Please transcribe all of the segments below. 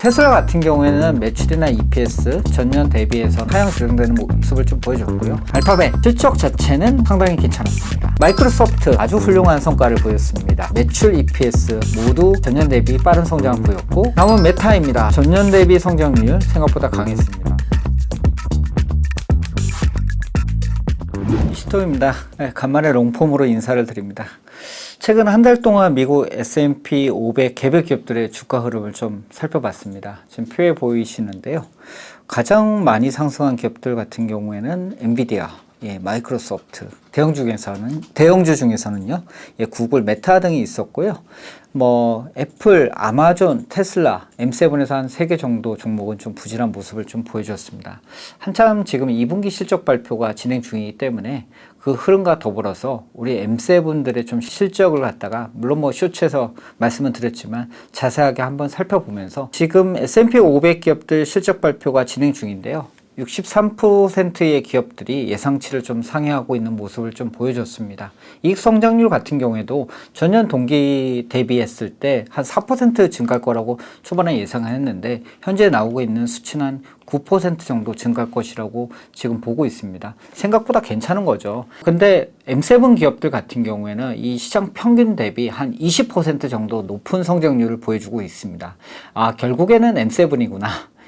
테슬라 같은 경우에는 매출이나 EPS 전년 대비해서 하향 조정되는 모습을 좀 보여줬고요. 알파벳 실적 자체는 상당히 괜찮았습니다. 마이크로소프트 아주 훌륭한 성과를 보였습니다. 매출, EPS 모두 전년 대비 빠른 성장을 보였고, 다음은 메타입니다. 전년 대비 성장률 생각보다 강했습니다. 이시토입니다. 간만에 롱폼으로 인사를 드립니다. 최근 한 달 동안 미국 S&P 500 개별 기업들의 주가 흐름을 좀 살펴봤습니다. 지금 표에 보이시는데요. 가장 많이 상승한 기업들 같은 경우에는 엔비디아, 마이크로소프트, 대형주 중에서는요, 구글, 메타 등이 있었고요. 애플, 아마존, 테슬라, M7에서 한 3개 정도 종목은 좀 부진한 모습을 좀 보여주었습니다. 한참 지금 2분기 실적 발표가 진행 중이기 때문에 그 흐름과 더불어서 우리 M7들의 좀 실적을 갖다가, 물론 쇼츠에서 말씀은 드렸지만 자세하게 한번 살펴보면서, 지금 S&P 500 기업들 실적 발표가 진행 중인데요. 63%의 기업들이 예상치를 좀 상회하고 있는 모습을 좀 보여줬습니다. 이익 성장률 같은 경우에도 전년 동기 대비했을 때 한 4% 증가할 거라고 초반에 예상했는데, 현재 나오고 있는 수치는 한 9% 정도 증가할 것이라고 지금 보고 있습니다. 생각보다 괜찮은 거죠. 근데 M7 기업들 같은 경우에는 이 시장 평균 대비 한 20% 정도 높은 성장률을 보여주고 있습니다. 결국에는 M7이구나,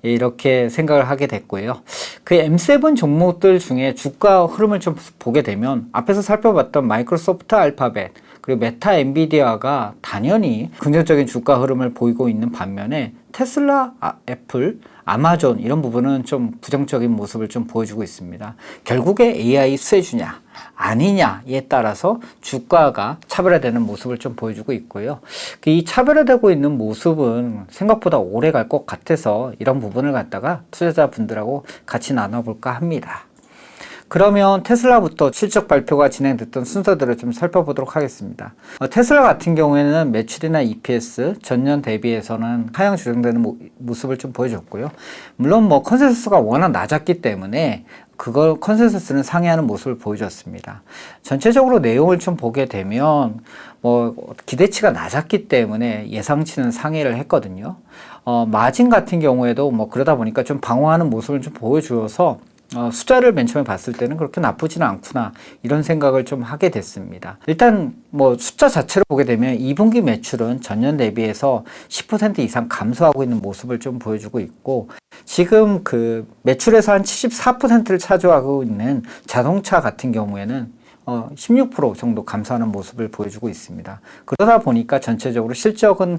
이렇게 생각을 하게 됐고요. 그 M7 종목들 중에 주가 흐름을 좀 보게 되면, 앞에서 살펴봤던 마이크로소프트, 알파벳, 그리고 메타, 엔비디아가 당연히 긍정적인 주가 흐름을 보이고 있는 반면에, 테슬라, 애플, 아마존 이런 부분은 좀 부정적인 모습을 좀 보여주고 있습니다. 결국에 AI 수혜주냐 아니냐에 따라서 주가가 차별화되는 모습을 좀 보여주고 있고요. 이 차별화되고 있는 모습은 생각보다 오래 갈 것 같아서 이런 부분을 갖다가 투자자분들하고 같이 나눠볼까 합니다. 그러면 테슬라부터 실적 발표가 진행됐던 순서들을 좀 살펴보도록 하겠습니다. 테슬라 같은 경우에는 매출이나 EPS 전년 대비해서는 하향 조정되는 모습을 좀 보여줬고요. 물론 컨센서스가 워낙 낮았기 때문에 그걸 컨센서스는 상회하는 모습을 보여줬습니다. 전체적으로 내용을 좀 보게 되면 기대치가 낮았기 때문에 예상치는 상회를 했거든요. 마진 같은 경우에도 그러다 보니까 좀 방어하는 모습을 좀 보여주어서 숫자를 맨 처음에 봤을 때는 그렇게 나쁘지는 않구나, 이런 생각을 좀 하게 됐습니다. 일단 숫자 자체를 보게 되면 2분기 매출은 전년 대비해서 10% 이상 감소하고 있는 모습을 좀 보여주고 있고, 지금 그 매출에서 한 74%를 차지하고 있는 자동차 같은 경우에는 16% 정도 감소하는 모습을 보여주고 있습니다. 그러다 보니까 전체적으로 실적은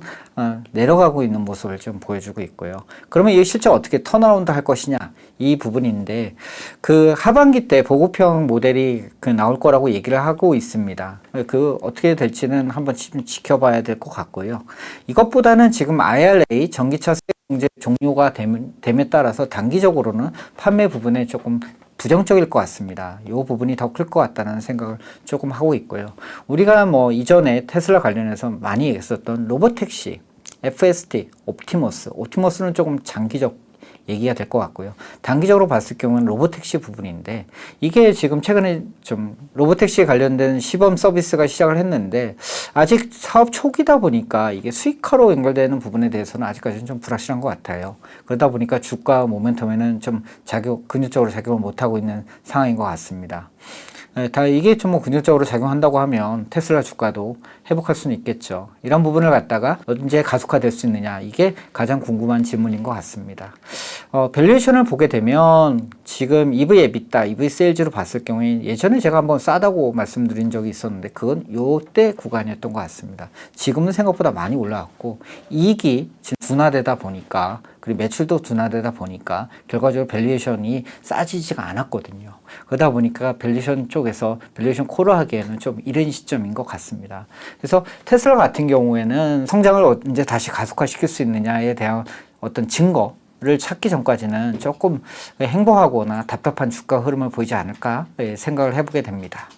내려가고 있는 모습을 좀 보여주고 있고요. 그러면 이 실적 어떻게 턴어라운드 할 것이냐, 이 부분인데, 그 하반기 때 보고평 모델이 나올 거라고 얘기를 하고 있습니다. 그 어떻게 될지는 한번 지켜봐야 될 것 같고요. 이것보다는 지금 IRA 전기차 세제 종료가 됨에 따라서 단기적으로는 판매 부분에 조금 부정적일 것 같습니다. 이 부분이 더 클 것 같다는 생각을 조금 하고 있고요. 우리가 이전에 테슬라 관련해서 많이 했었던 로보택시, FSD, 옵티머스는 조금 장기적 얘기가 될 것 같고요. 단기적으로 봤을 경우는 로보택시 부분인데, 이게 지금 최근에 좀 로보택시에 관련된 시범 서비스가 시작을 했는데, 아직 사업 초기다 보니까 이게 수익화로 연결되는 부분에 대해서는 아직까지는 좀 불확실한 것 같아요. 그러다 보니까 주가 모멘텀에는 좀 긍정적으로 작용을 못하고 있는 상황인 것 같습니다. 이게 좀 긍정적으로 작용한다고 하면 테슬라 주가도 회복할 수는 있겠죠. 이런 부분을 갖다가 언제 가속화될 수 있느냐, 이게 가장 궁금한 질문인 것 같습니다. 밸류에이션을 보게 되면 지금 EV EBITDA, EV 세일즈로 봤을 경우에 예전에 제가 한번 싸다고 말씀드린 적이 있었는데, 그건 요때 구간이었던 것 같습니다. 지금은 생각보다 많이 올라왔고, 이익이 지금 둔화되다 보니까, 그리고 매출도 둔화되다 보니까 결과적으로 밸류에이션이 싸지지가 않았거든요. 그러다 보니까 밸류에이션 쪽에서 밸류에이션 콜을 하기에는 좀 이른 시점인 것 같습니다. 그래서 테슬라 같은 경우에는 성장을 언제 다시 가속화시킬 수 있느냐에 대한 어떤 증거를 찾기 전까지는 조금 행보하거나 답답한 주가 흐름을 보이지 않을까 생각을 해보게 됩니다.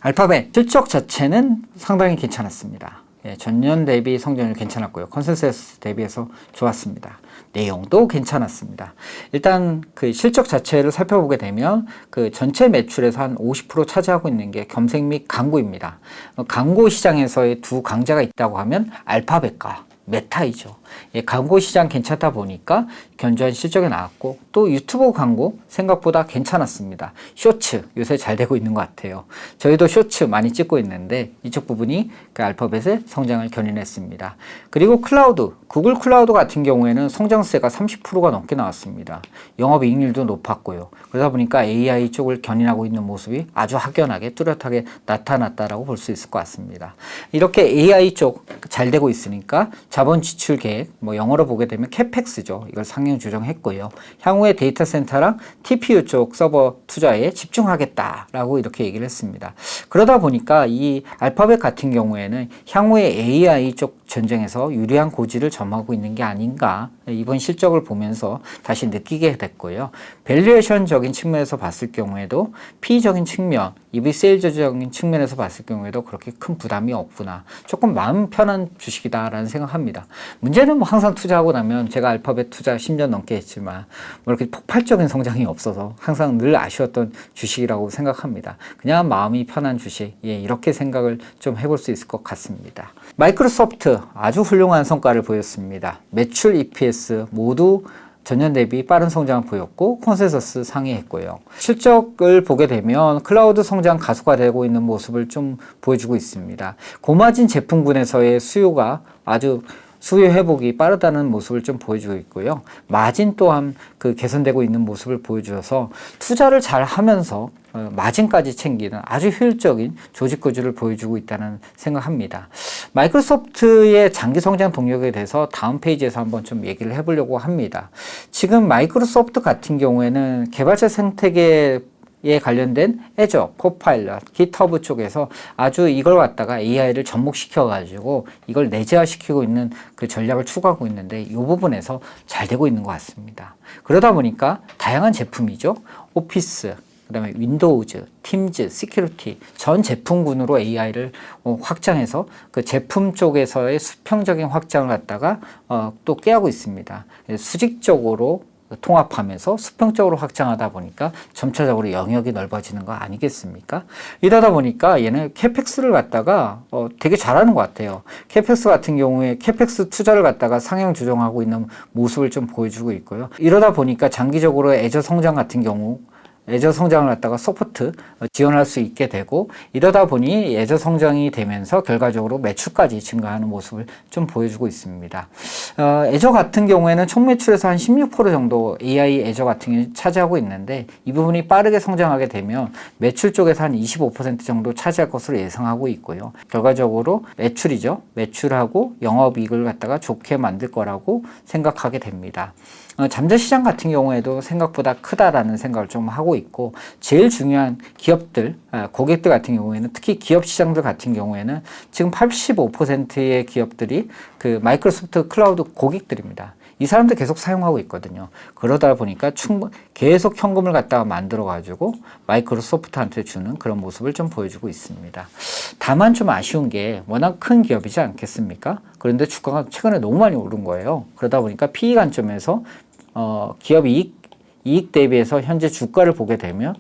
알파벳 실적 자체는 상당히 괜찮았습니다. 전년 대비 성장률 괜찮았고요. 컨센서스 대비해서 좋았습니다. 내용도 괜찮았습니다. 일단 그 실적 자체를 살펴보게 되면 그 전체 매출에서 한 50% 차지하고 있는 게 검색 및 광고입니다. 광고 시장에서의 두 강자가 있다고 하면 알파벳과 메타이죠. 예, 광고 시장 괜찮다 보니까 견조한 실적이 나왔고 또 유튜브 광고 생각보다 괜찮았습니다. 쇼츠 요새 잘 되고 있는 것 같아요. 저희도 쇼츠 많이 찍고 있는데 이쪽 부분이 그 알파벳의 성장을 견인했습니다. 그리고 클라우드, 구글 클라우드 같은 경우에는 성장세가 30%가 넘게 나왔습니다. 영업이익률도 높았고요. 그러다 보니까 AI 쪽을 견인하고 있는 모습이 아주 확연하게 뚜렷하게 나타났다라고 볼 수 있을 것 같습니다. 이렇게 AI 쪽 잘 되고 있으니까 자본 지출 계획, 뭐 영어로 보게 되면 캐펙스죠. 이걸 상향 조정했고요. 향후에 데이터 센터랑 TPU 쪽 서버 투자에 집중하겠다라고 이렇게 얘기를 했습니다. 그러다 보니까 이 알파벳 같은 경우에는 향후에 AI 쪽 전쟁에서 유리한 고지를 점하고 있는 게 아닌가 이번 실적을 보면서 다시 느끼게 됐고요. 밸류에이션적인 측면에서 봤을 경우에도 P적인 측면, EV 세일즈적인 측면에서 봤을 경우에도 그렇게 큰 부담이 없구나. 조금 마음 편한 주식이다라는 생각합니다. 문제는 뭐 항상 투자하고 나면 제가 알파벳 투자 10년 넘게 했지만 뭐 이렇게 폭발적인 성장이 없어서 항상 늘 아쉬웠던 주식이라고 생각합니다. 그냥 마음이 편한 주식, 예, 이렇게 생각을 좀 해볼 수 있을 것 같습니다. 마이크로소프트 아주 훌륭한 성과를 보였습니다. 매출, EPS 모두 전년 대비 빠른 성장을 보였고 컨센서스 상회했고요. 실적을 보게 되면 클라우드 성장 가속화 되고 있는 모습을 좀 보여주고 있습니다. 고마진 제품군에서의 수요가 아주 수요 회복이 빠르다는 모습을 좀 보여주고 있고요. 마진 또한 그 개선되고 있는 모습을 보여주어서 투자를 잘 하면서 마진까지 챙기는 아주 효율적인 조직 구조를 보여주고 있다는 생각합니다. 마이크로소프트의 장기 성장 동력에 대해서 다음 페이지에서 한번 좀 얘기를 해보려고 합니다. 지금 마이크로소프트 같은 경우에는 개발자 생태계 에 관련된 애저, 코파일럿, 깃허브 쪽에서 아주 이걸 갖다가 AI를 접목시켜 가지고 이걸 내재화시키고 있는 그 전략을 추구하고 있는데 이 부분에서 잘 되고 있는 것 같습니다. 그러다 보니까 다양한 제품이죠. 오피스, 그다음에 윈도우즈, 팀즈, 시큐리티 전 제품군으로 AI를 확장해서 그 제품 쪽에서의 수평적인 확장을 갖다가 또 꾀하고 있습니다. 수직적으로 통합하면서 수평적으로 확장하다 보니까 점차적으로 영역이 넓어지는 거 아니겠습니까? 이러다 보니까 얘는 캐펙스를 갖다가 되게 잘하는 것 같아요. 캐펙스 같은 경우에 캐펙스 투자를 갖다가 상향 조정하고 있는 모습을 좀 보여주고 있고요. 이러다 보니까 장기적으로 애저 성장 같은 경우 애저 성장을 갖다가 소프트 지원할 수 있게 되고 이러다 보니 애저 성장이 되면서 결과적으로 매출까지 증가하는 모습을 좀 보여주고 있습니다. 애저 같은 경우에는 총 매출에서 한 16% 정도 AI 애저 같은 경우 차지하고 있는데 이 부분이 빠르게 성장하게 되면 매출 쪽에서 한 25% 정도 차지할 것으로 예상하고 있고요. 결과적으로 매출이죠. 매출하고 영업이익을 갖다가 좋게 만들 거라고 생각하게 됩니다. 잠재시장 같은 경우에도 생각보다 크다라는 생각을 좀 하고 있고 제일 중요한 기업들, 고객들 같은 경우에는 특히 기업 시장들 같은 경우에는 지금 85%의 기업들이 그 마이크로소프트 클라우드 고객들입니다. 이 사람들 계속 사용하고 있거든요. 그러다 보니까 계속 현금을 갖다가 만들어가지고 마이크로소프트한테 주는 그런 모습을 좀 보여주고 있습니다. 다만 좀 아쉬운 게 워낙 큰 기업이지 않겠습니까? 그런데 주가가 최근에 너무 많이 오른 거예요. 그러다 보니까 PE 관점에서 기업 이익 대비해서 현재 주가를 보게 되면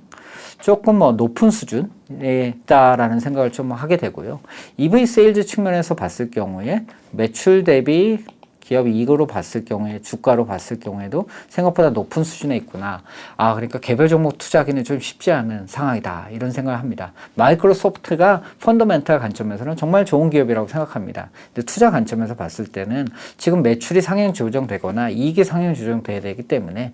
조금 높은 수준에 있다라는 생각을 좀 하게 되고요. EV 세일즈 측면에서 봤을 경우에 매출 대비 기업 이익으로 봤을 경우에 주가로 봤을 경우에도 생각보다 높은 수준에 있구나. 그러니까 개별 종목 투자하기는 좀 쉽지 않은 상황이다. 이런 생각을 합니다. 마이크로소프트가 펀더멘탈 관점에서는 정말 좋은 기업이라고 생각합니다. 근데 투자 관점에서 봤을 때는 지금 매출이 상향 조정되거나 이익이 상향 조정돼야 되기 때문에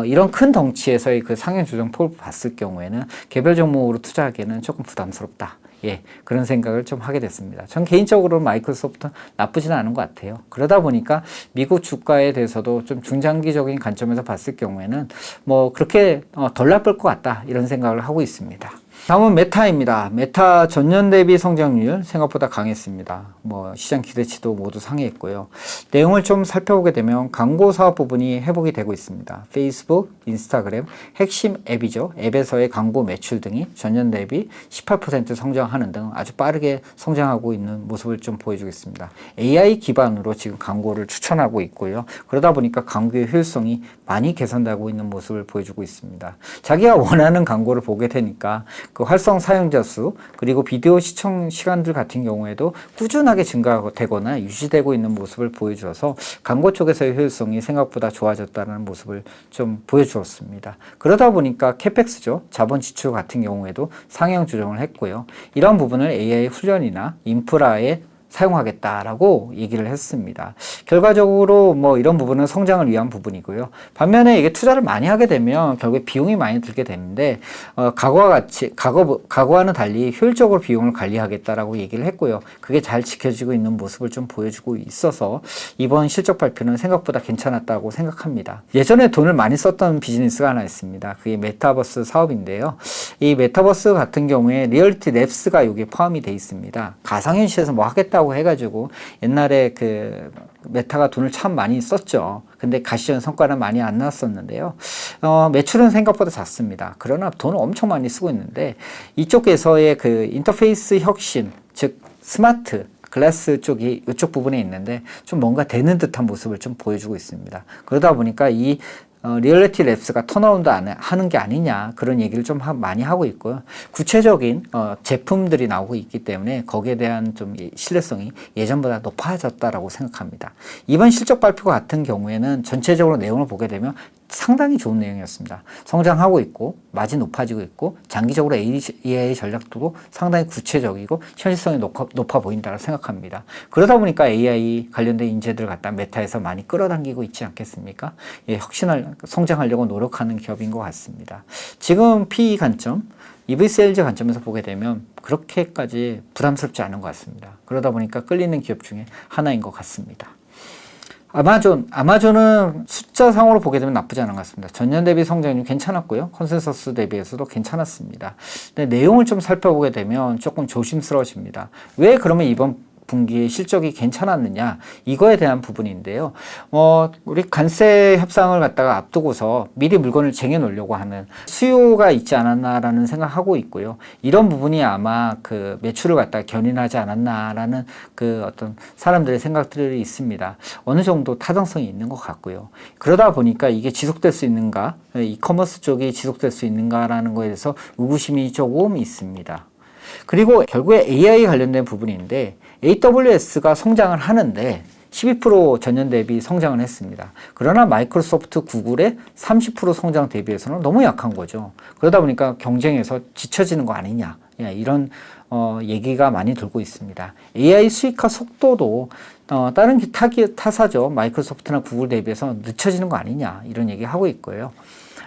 이런 큰 덩치에서의 그 상향 조정 폭을 봤을 경우에는 개별 종목으로 투자하기에는 조금 부담스럽다. 예, 그런 생각을 좀 하게 됐습니다. 전 개인적으로 마이크로소프트 나쁘지는 않은 것 같아요. 그러다 보니까 미국 주가에 대해서도 좀 중장기적인 관점에서 봤을 경우에는 뭐 그렇게 덜 나쁠 것 같다 이런 생각을 하고 있습니다. 다음은 메타입니다. 메타 전년 대비 성장률 생각보다 강했습니다. 뭐 시장 기대치도 모두 상회했고요. 내용을 좀 살펴보게 되면 광고 사업 부분이 회복이 되고 있습니다. 페이스북, 인스타그램, 핵심 앱이죠. 앱에서의 광고 매출 등이 전년 대비 18% 성장하는 등 아주 빠르게 성장하고 있는 모습을 좀 보여주고 있습니다. AI 기반으로 지금 광고를 추천하고 있고요. 그러다 보니까 광고의 효율성이 많이 개선되고 있는 모습을 보여주고 있습니다. 자기가 원하는 광고를 보게 되니까 그 활성 사용자 수 그리고 비디오 시청 시간들 같은 경우에도 꾸준하게 증가되거나 유지되고 있는 모습을 보여주어서 광고 쪽에서의 효율성이 생각보다 좋아졌다는 모습을 좀 보여주었습니다. 그러다 보니까 캐펙스죠. 자본 지출 같은 경우에도 상향 조정을 했고요. 이런 부분을 AI 훈련이나 인프라에 사용하겠다라고 얘기를 했습니다. 결과적으로 뭐 이런 부분은 성장을 위한 부분이고요. 반면에 이게 투자를 많이 하게 되면 결국에 비용이 많이 들게 되는데 과거와는 달리 효율적으로 비용을 관리하겠다라고 얘기를 했고요. 그게 잘 지켜지고 있는 모습을 좀 보여주고 있어서 이번 실적 발표는 생각보다 괜찮았다고 생각합니다. 예전에 돈을 많이 썼던 비즈니스가 하나 있습니다. 그게 메타버스 사업인데요. 이 메타버스 같은 경우에 리얼리티 랩스가 여기에 포함이 돼 있습니다. 가상현실에서 뭐 하겠다고 해가지고 옛날에 그 메타가 돈을 참 많이 썼죠. 근데 가시적인 성과는 많이 안 나왔었는데요. 매출은 생각보다 작습니다. 그러나 돈을 엄청 많이 쓰고 있는데 이쪽에서의 그 인터페이스 혁신, 즉 스마트 글라스 쪽이 이쪽 부분에 있는데 좀 뭔가 되는 듯한 모습을 좀 보여주고 있습니다. 그러다 보니까 이 리얼리티 랩스가 턴어라운드 하는 게 아니냐 그런 얘기를 좀 많이 하고 있고요. 구체적인 제품들이 나오고 있기 때문에 거기에 대한 좀 신뢰성이 예전보다 높아졌다라고 생각합니다. 이번 실적 발표 같은 경우에는 전체적으로 내용을 보게 되면 상당히 좋은 내용이었습니다. 성장하고 있고 마진 높아지고 있고 장기적으로 AI 전략도 상당히 구체적이고 현실성이 높아 보인다고 생각합니다. 그러다 보니까 AI 관련된 인재들 갖다 메타에서 많이 끌어당기고 있지 않겠습니까? 예, 성장하려고 노력하는 기업인 것 같습니다. 지금 PE 관점, EV/CLG 관점에서 보게 되면 그렇게까지 부담스럽지 않은 것 같습니다. 그러다 보니까 끌리는 기업 중에 하나인 것 같습니다. 아마존은 숫자상으로 보게 되면 나쁘지 않은 것 같습니다. 전년 대비 성장률 괜찮았고요. 컨센서스 대비해서도 괜찮았습니다. 근데 내용을 좀 살펴보게 되면 조금 조심스러워집니다. 왜 그러면 이번 분기의 실적이 괜찮았느냐 이거에 대한 부분인데요. 우리 관세 협상을 갖다가 앞두고서 미리 물건을 쟁여 놓으려고 하는 수요가 있지 않았나라는 생각하고 있고요. 이런 부분이 아마 그 매출을 갖다가 견인하지 않았나라는 그 어떤 사람들의 생각들이 있습니다. 어느 정도 타당성이 있는 것 같고요. 그러다 보니까 이게 지속될 수 있는가, 이커머스 쪽이 지속될 수 있는가라는 거에 대해서 의구심이 조금 있습니다. 그리고 결국에 AI 관련된 부분인데 AWS가 성장을 하는데 12% 전년 대비 성장을 했습니다. 그러나 마이크로소프트, 구글의 30% 성장 대비해서는 너무 약한 거죠. 그러다 보니까 경쟁에서 지쳐지는 거 아니냐 이런 얘기가 많이 돌고 있습니다. AI 수익화 속도도 다른 타사죠. 마이크로소프트나 구글 대비해서 늦춰지는 거 아니냐 이런 얘기 하고 있고요.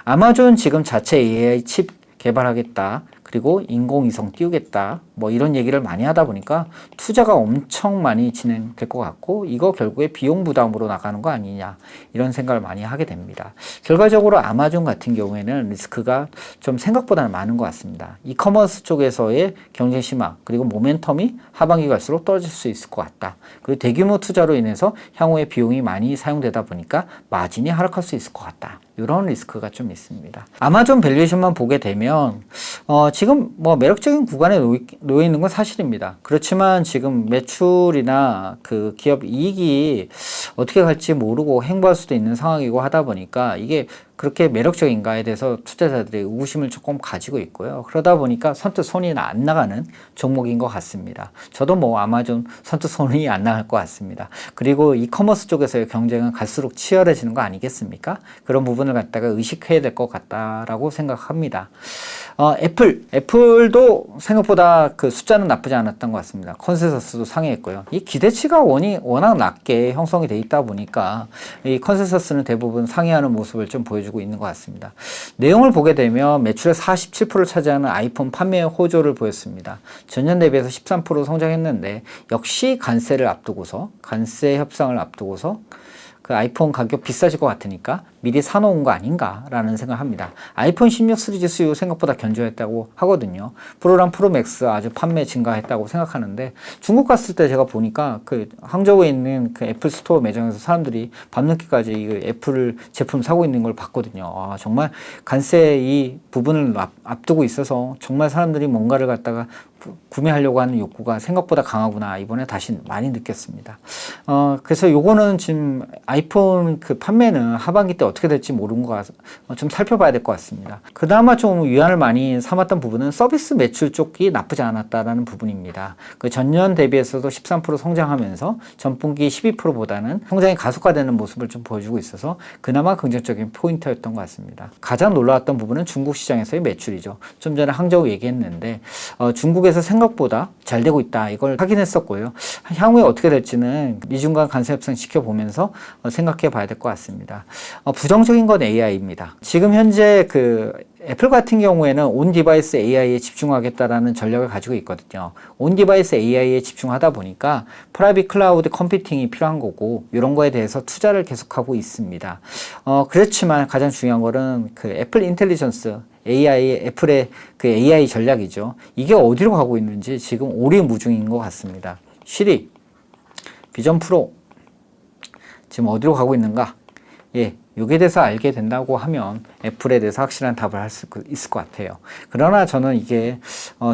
아마존 지금 자체 AI 칩 개발하겠다. 그리고 인공위성 띄우겠다. 뭐 이런 얘기를 많이 하다 보니까 투자가 엄청 많이 진행될 것 같고 이거 결국에 비용 부담으로 나가는 거 아니냐 이런 생각을 많이 하게 됩니다. 결과적으로 아마존 같은 경우에는 리스크가 좀 생각보다는 많은 것 같습니다. 이커머스 쪽에서의 경쟁 심화 그리고 모멘텀이 하반기 갈수록 떨어질 수 있을 것 같다. 그리고 대규모 투자로 인해서 향후에 비용이 많이 사용되다 보니까 마진이 하락할 수 있을 것 같다. 이런 리스크가 좀 있습니다. 아마존 밸류에이션만 보게 되면 지금 뭐 매력적인 구간에 놓여 있는 건 사실입니다. 그렇지만 지금 매출이나 그 기업 이익이 어떻게 갈지 모르고 행보할 수도 있는 상황이고 하다 보니까 이게 그렇게 매력적인가에 대해서 투자자들이 의구심을 조금 가지고 있고요. 그러다 보니까 선뜻 손이 안 나가는 종목인 것 같습니다. 저도 뭐 아마존 선뜻 손이 안 나갈 것 같습니다. 그리고 이커머스 쪽에서의 경쟁은 갈수록 치열해지는 거 아니겠습니까? 그런 부분을 갖다가 의식해야 될 것 같다라고 생각합니다. 애플도 생각보다 그 숫자는 나쁘지 않았던 것 같습니다. 컨센서스도 상회했고요. 이 기대치가 워낙 낮게 형성이 돼 있다 보니까 이 컨센서스는 대부분 상회하는 모습을 좀 보여주고 있는 것 같습니다. 내용을 보게 되면 매출의 47%를 차지하는 아이폰 판매 호조를 보였습니다. 전년 대비해서 13% 성장했는데 역시 관세 협상을 앞두고서 그 아이폰 가격 비싸질 것 같으니까 미리 사놓은 거 아닌가라는 생각을 합니다. 아이폰 16 시리즈 수요 생각보다 견조했다고 하거든요. 프로랑 프로맥스 아주 판매 증가했다고 생각하는데 중국 갔을 때 제가 보니까 그 항저우에 있는 그 애플 스토어 매장에서 사람들이 밤늦게까지 이 애플 제품 사고 있는 걸 봤거든요. 정말 관세 이 부분을 앞두고 있어서 정말 사람들이 뭔가를 갖다가 구매하려고 하는 욕구가 생각보다 강하구나 이번에 다시 많이 느꼈습니다. 그래서 요거는 지금 아이폰 그 판매는 하반기 때 어떻게 될지 모르는 거 좀 살펴봐야 될 것 같습니다. 그나마 좀 위안을 많이 삼았던 부분은 서비스 매출 쪽이 나쁘지 않았다라는 부분입니다. 그 전년 대비해서도 13% 성장하면서 전분기 12%보다는 성장이 가속화되는 모습을 좀 보여주고 있어서 그나마 긍정적인 포인트였던 것 같습니다. 가장 놀라웠던 부분은 중국 시장에서의 매출이죠. 좀 전에 항저우 얘기했는데 중국에서 생각보다 잘 되고 있다 이걸 확인했었고요. 향후에 어떻게 될지는 미중 간 관세 협상 지켜보면서 생각해 봐야 될 것 같습니다. 부정적인 건 AI입니다. 지금 현재 그 애플 같은 경우에는 온 디바이스 AI에 집중하겠다라는 전략을 가지고 있거든요. 온 디바이스 AI에 집중하다 보니까 프라이빗 클라우드 컴퓨팅이 필요한 거고 이런 거에 대해서 투자를 계속하고 있습니다. 그렇지만 가장 중요한 거는 그 애플 인텔리전스 애플의 그 AI 전략이죠. 이게 어디로 가고 있는지 지금 오리무중인 것 같습니다. 시리, 비전 프로 지금 어디로 가고 있는가? 예, 여기에 대해서 알게 된다고 하면 애플에 대해서 확실한 답을 할 수 있을 것 같아요. 그러나 저는 이게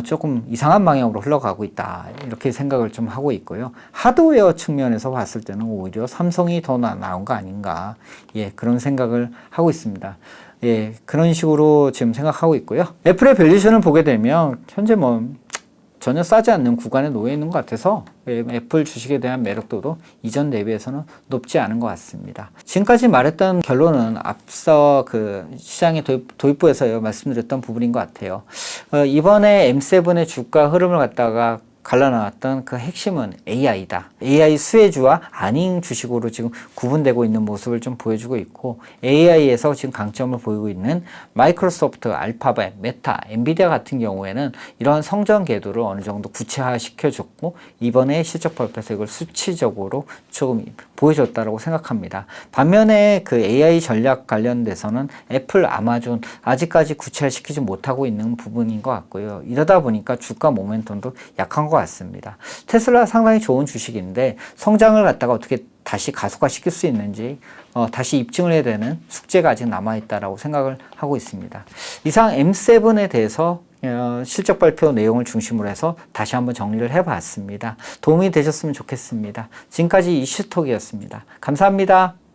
조금 이상한 방향으로 흘러가고 있다 이렇게 생각을 좀 하고 있고요. 하드웨어 측면에서 봤을 때는 오히려 삼성이 더 나은 거 아닌가, 예, 그런 생각을 하고 있습니다. 예, 그런 식으로 지금 생각하고 있고요. 애플의 밸류에이션을 보게 되면 현재 전혀 싸지 않는 구간에 놓여 있는 것 같아서 애플 주식에 대한 매력도도 이전 대비해서는 높지 않은 것 같습니다. 지금까지 말했던 결론은 앞서 그 시장의 도입부에서 말씀드렸던 부분인 것 같아요. 이번에 M7의 주가 흐름을 갖다가 갈라나왔던 그 핵심은 AI다. AI 수혜주와 아닌 주식으로 지금 구분되고 있는 모습을 좀 보여주고 있고 AI에서 지금 강점을 보이고 있는 마이크로소프트, 알파벳, 메타, 엔비디아 같은 경우에는 이러한 성장 궤도를 어느 정도 구체화 시켜줬고 이번에 실적 발표에서 이걸 수치적으로 조금 보여줬다고 생각합니다. 반면에 그 AI 전략 관련돼서는 애플, 아마존 아직까지 구체화 시키지 못하고 있는 부분인 것 같고요. 이러다 보니까 주가 모멘텀도 약한 것 같습니다. 테슬라 상당히 좋은 주식인데 성장을 갖다가 어떻게 다시 가속화시킬 수 있는지 다시 입증을 해야 되는 숙제가 아직 남아있다라고 생각을 하고 있습니다. 이상 M7에 대해서 실적 발표 내용을 중심으로 해서 다시 한번 정리를 해봤습니다. 도움이 되셨으면 좋겠습니다. 지금까지 이슈톡이었습니다. 감사합니다.